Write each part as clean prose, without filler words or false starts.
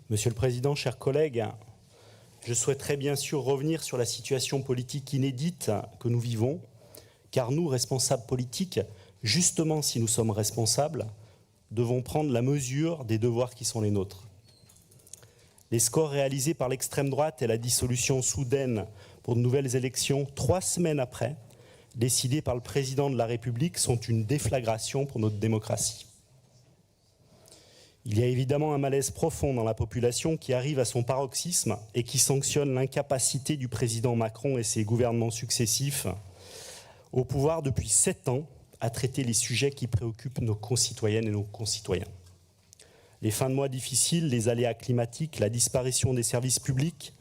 Monsieur le Président, chers collègues, je souhaiterais bien sûr revenir sur la situation politique inédite que nous vivons, car nous, responsables politiques, justement si nous sommes responsables, devons prendre la mesure des devoirs qui sont les nôtres. Les scores réalisés par l'extrême droite et la dissolution soudaine pour de nouvelles élections, 3 semaines après, décidées par le Président de la République, sont une déflagration pour notre démocratie. Il y a évidemment un malaise profond dans la population qui arrive à son paroxysme et qui sanctionne l'incapacité du président Macron et ses gouvernements successifs au pouvoir depuis 7 ans à traiter les sujets qui préoccupent nos concitoyennes et nos concitoyens. Les fins de mois difficiles, les aléas climatiques, la disparition des services publics,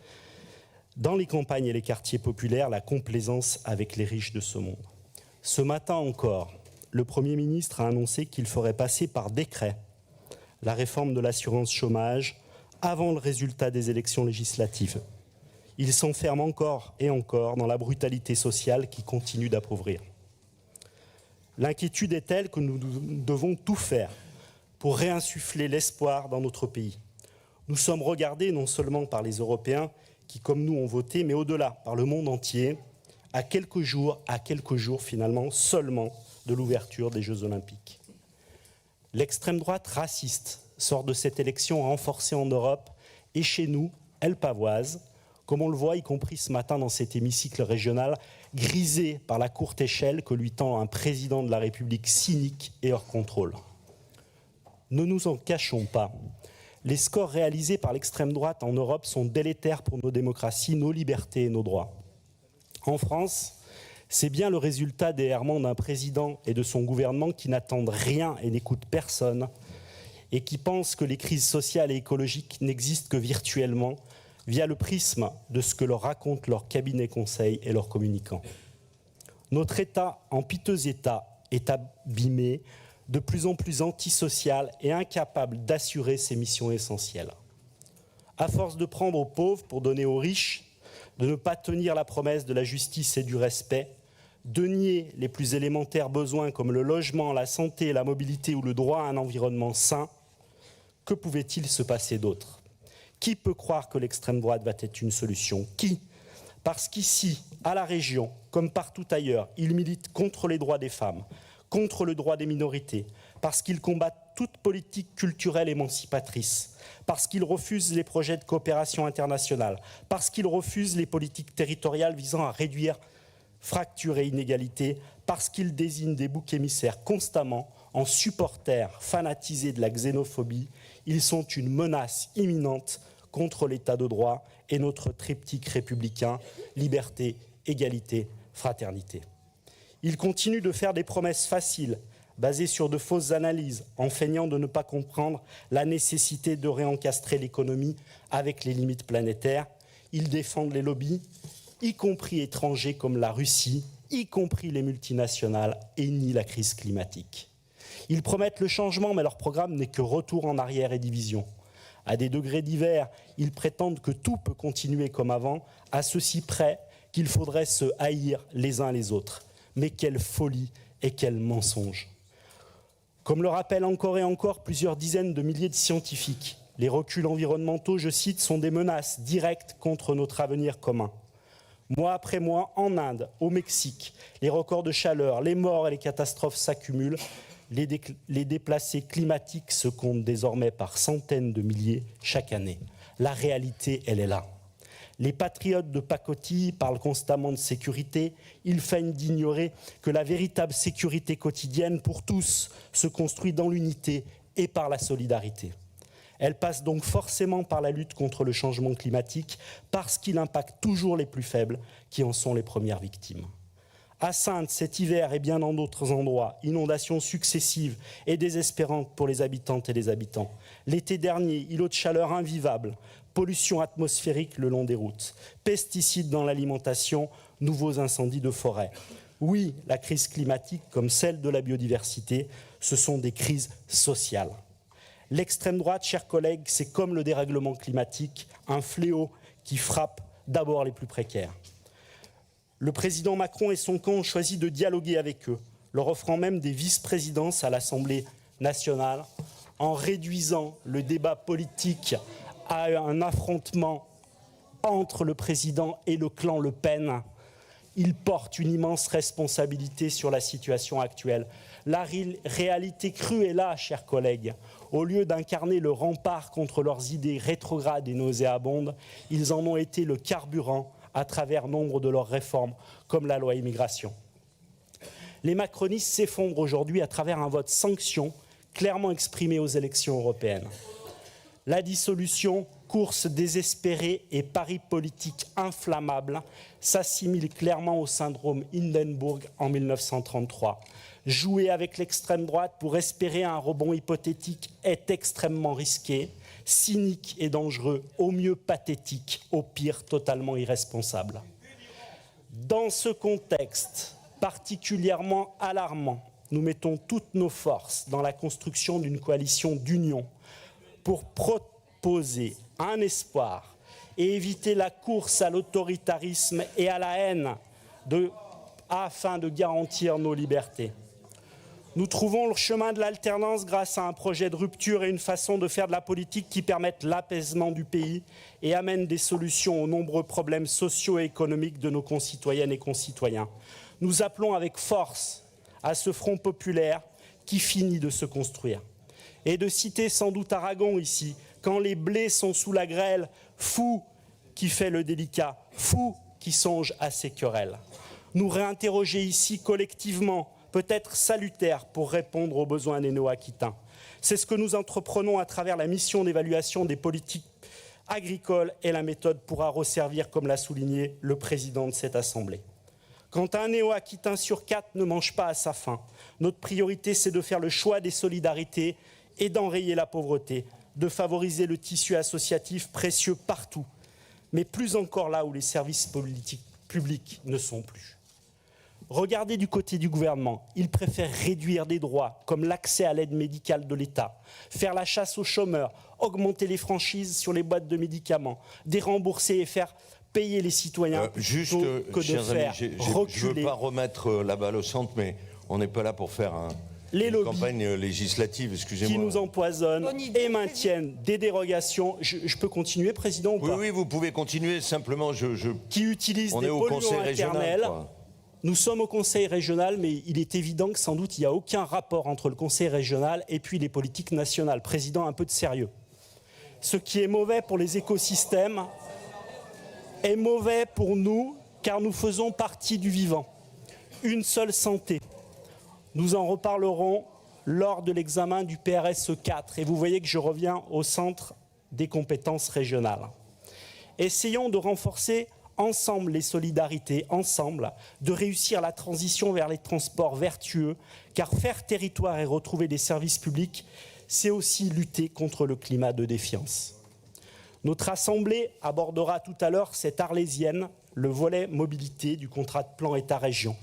dans les campagnes et les quartiers populaires, la complaisance avec les riches de ce monde. Ce matin encore, le Premier ministre a annoncé qu'il ferait passer par décret la réforme de l'assurance chômage avant le résultat des élections législatives. Il s'enferme encore et encore dans la brutalité sociale qui continue d'appauvrir. L'inquiétude est telle que nous devons tout faire pour réinsuffler l'espoir dans notre pays. Nous sommes regardés non seulement par les Européens qui, comme nous, ont voté, mais au-delà, par le monde entier, à quelques jours finalement seulement de l'ouverture des Jeux Olympiques. L'extrême droite raciste sort de cette élection renforcée en Europe et chez nous, elle pavoise, comme on le voit y compris ce matin dans cet hémicycle régional, grisé par la courte échelle que lui tend un président de la République cynique et hors contrôle. Ne nous en cachons pas, les scores réalisés par l'extrême droite en Europe sont délétères pour nos démocraties, nos libertés et nos droits. En France, c'est bien le résultat des errements d'un président et de son gouvernement qui n'attendent rien et n'écoutent personne et qui pensent que les crises sociales et écologiques n'existent que virtuellement via le prisme de ce que leur racontent leurs cabinets conseils et leurs communicants. Notre État, en piteux état, est abîmé, de plus en plus antisocial et incapable d'assurer ses missions essentielles. À force de prendre aux pauvres pour donner aux riches, de ne pas tenir la promesse de la justice et du respect, de nier les plus élémentaires besoins comme le logement, la santé, la mobilité ou le droit à un environnement sain, que pouvait-il se passer d'autre? Qui peut croire que l'extrême droite va être une solution? Qui? Parce qu'ici, à la région, comme partout ailleurs, il milite contre les droits des femmes, contre le droit des minorités, parce qu'il combat toute politique culturelle émancipatrice, parce qu'il refuse les projets de coopération internationale, parce qu'il refuse les politiques territoriales visant à réduire fractures et inégalités, parce qu'il désigne des boucs émissaires constamment en supporters fanatisés de la xénophobie. Ils sont une menace imminente contre l'état de droit et notre triptyque républicain, liberté, égalité, fraternité. Il continue de faire des promesses faciles, basées sur de fausses analyses, en feignant de ne pas comprendre la nécessité de réencastrer l'économie avec les limites planétaires. Ils défendent les lobbies, y compris étrangers comme la Russie, y compris les multinationales, et nient la crise climatique. Ils promettent le changement, mais leur programme n'est que retour en arrière et division. À des degrés divers, ils prétendent que tout peut continuer comme avant, à ceci près qu'il faudrait se haïr les uns les autres. Mais quelle folie et quel mensonge! Comme le rappellent encore et encore plusieurs dizaines de milliers de scientifiques, les reculs environnementaux, je cite, sont des menaces directes contre notre avenir commun. Mois après mois, en Inde, au Mexique, les records de chaleur, les morts et les catastrophes s'accumulent. Les déplacés climatiques se comptent désormais par centaines de milliers chaque année. La réalité, elle est là. Les patriotes de pacotille parlent constamment de sécurité. Ils feignent d'ignorer que la véritable sécurité quotidienne pour tous se construit dans l'unité et par la solidarité. Elle passe donc forcément par la lutte contre le changement climatique parce qu'il impacte toujours les plus faibles qui en sont les premières victimes. À Saintes, cet hiver et bien dans d'autres endroits, inondations successives et désespérantes pour les habitantes et les habitants. L'été dernier, îlots de chaleur invivables, pollution atmosphérique le long des routes, pesticides dans l'alimentation, nouveaux incendies de forêt. Oui, la crise climatique, comme celle de la biodiversité, ce sont des crises sociales. L'extrême droite, chers collègues, c'est comme le dérèglement climatique, un fléau qui frappe d'abord les plus précaires. Le président Macron et son camp ont choisi de dialoguer avec eux, leur offrant même des vice-présidences à l'Assemblée nationale, en réduisant le débat politique à un affrontement entre le président et le clan Le Pen, il porte une immense responsabilité sur la situation actuelle. La réalité crue est là, chers collègues. Au lieu d'incarner le rempart contre leurs idées rétrogrades et nauséabondes, ils en ont été le carburant à travers nombre de leurs réformes, comme la loi immigration. Les macronistes s'effondrent aujourd'hui à travers un vote sanction clairement exprimé aux élections européennes. La dissolution, course désespérée et pari politique inflammable s'assimilent clairement au syndrome Hindenburg en 1933. Jouer avec l'extrême droite pour espérer un rebond hypothétique est extrêmement risqué, cynique et dangereux, au mieux pathétique, au pire totalement irresponsable. Dans ce contexte particulièrement alarmant, nous mettons toutes nos forces dans la construction d'une coalition d'union pour proposer un espoir et éviter la course à l'autoritarisme et à la haine afin de garantir nos libertés. Nous trouvons le chemin de l'alternance grâce à un projet de rupture et une façon de faire de la politique qui permettent l'apaisement du pays et amènent des solutions aux nombreux problèmes sociaux et économiques de nos concitoyennes et concitoyens. Nous appelons avec force à ce front populaire qui finit de se construire. Et de citer sans doute Aragon ici, quand les blés sont sous la grêle, fou qui fait le délicat, fou qui songe à ses querelles. Nous réinterroger ici collectivement, peut-être salutaire pour répondre aux besoins des Néo-Aquitains. C'est ce que nous entreprenons à travers la mission d'évaluation des politiques agricoles et la méthode pourra resservir, comme l'a souligné le président de cette Assemblée. Quand un Néo-Aquitain sur 4 ne mange pas à sa faim, notre priorité c'est de faire le choix des solidarités et d'enrayer la pauvreté, de favoriser le tissu associatif précieux partout, mais plus encore là où les services publics ne sont plus. Regardez du côté du gouvernement, il préfère réduire des droits comme l'accès à l'aide médicale de l'État, faire la chasse aux chômeurs, augmenter les franchises sur les boîtes de médicaments, dérembourser et faire payer les citoyens plutôt que de faire reculer. Je ne veux pas remettre la balle au centre, mais on n'est pas là pour faire une campagne législative, excusez-moi. Qui nous empoisonnent et maintiennent des dérogations. Je peux continuer, Président, ou pas? Oui, vous pouvez continuer, simplement qui utilisent des polluants internels. Nous sommes au Conseil régional, mais il est évident que sans doute il n'y a aucun rapport entre le Conseil régional et puis les politiques nationales. Président, un peu de sérieux. Ce qui est mauvais pour les écosystèmes est mauvais pour nous, car nous faisons partie du vivant. Une seule santé. Nous en reparlerons lors de l'examen du PRSE 4. Et vous voyez que je reviens au centre des compétences régionales. Essayons de renforcer ensemble les solidarités, ensemble, de réussir la transition vers les transports vertueux, car faire territoire et retrouver des services publics, c'est aussi lutter contre le climat de défiance. Notre Assemblée abordera tout à l'heure cette arlésienne, le volet mobilité du contrat de plan État-région.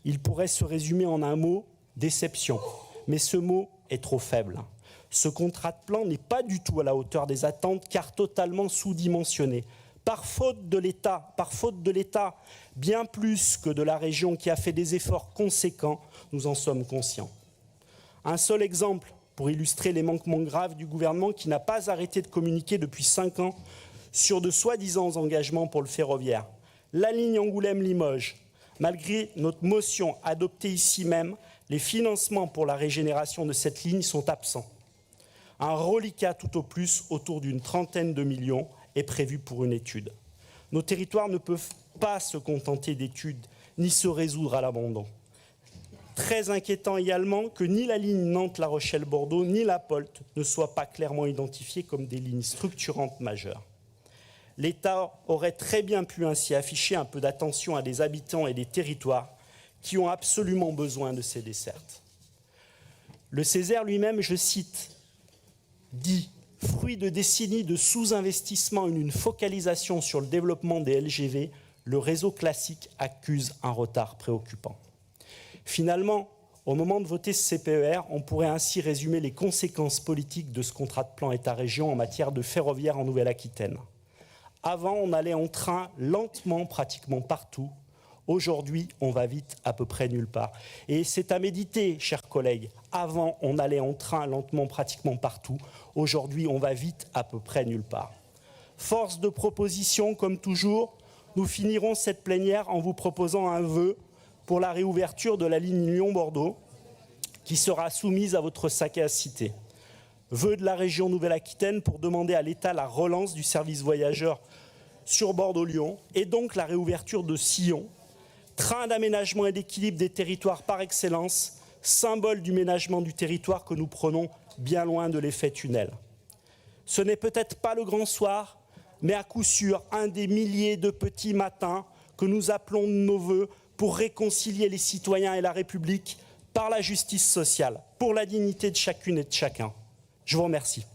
Il pourrait se résumer en un mot, déception, mais ce mot est trop faible. Ce contrat de plan n'est pas du tout à la hauteur des attentes, car totalement sous-dimensionné. Par faute de l'État, bien plus que de la région qui a fait des efforts conséquents, nous en sommes conscients. Un seul exemple pour illustrer les manquements graves du gouvernement qui n'a pas arrêté de communiquer depuis 5 ans sur de soi-disant engagements pour le ferroviaire. La ligne Angoulême-Limoges, malgré notre motion adoptée ici même, les financements pour la régénération de cette ligne sont absents. Un reliquat tout au plus autour d'une trentaine de millions est prévu pour une étude. Nos territoires ne peuvent pas se contenter d'études, ni se résoudre à l'abandon. Très inquiétant également que ni la ligne Nantes-La Rochelle-Bordeaux, ni la POLT ne soient pas clairement identifiées comme des lignes structurantes majeures. L'État aurait très bien pu ainsi afficher un peu d'attention à des habitants et des territoires qui ont absolument besoin de ces dessertes. Le Césaire lui-même, je cite, dit « Fruit de décennies de sous-investissement et une focalisation sur le développement des LGV, le réseau classique accuse un retard préoccupant. » Finalement, au moment de voter ce CPER, on pourrait ainsi résumer les conséquences politiques de ce contrat de plan État-région en matière de ferroviaire en Nouvelle-Aquitaine. Avant, on allait en train lentement, pratiquement partout. Aujourd'hui, on va vite à peu près nulle part. Et c'est à méditer, chers collègues. Avant, on allait en train lentement pratiquement partout. Aujourd'hui, on va vite à peu près nulle part. Force de proposition, comme toujours, nous finirons cette plénière en vous proposant un vœu pour la réouverture de la ligne Lyon-Bordeaux, qui sera soumise à votre sagacité. Vœu de la région Nouvelle-Aquitaine pour demander à l'État la relance du service voyageurs sur Bordeaux-Lyon et donc la réouverture de Sillon, train d'aménagement et d'équilibre des territoires par excellence, symbole du ménagement du territoire que nous prenons bien loin de l'effet tunnel. Ce n'est peut-être pas le grand soir, mais à coup sûr un des milliers de petits matins que nous appelons de nos vœux pour réconcilier les citoyens et la République par la justice sociale, pour la dignité de chacune et de chacun. Je vous remercie.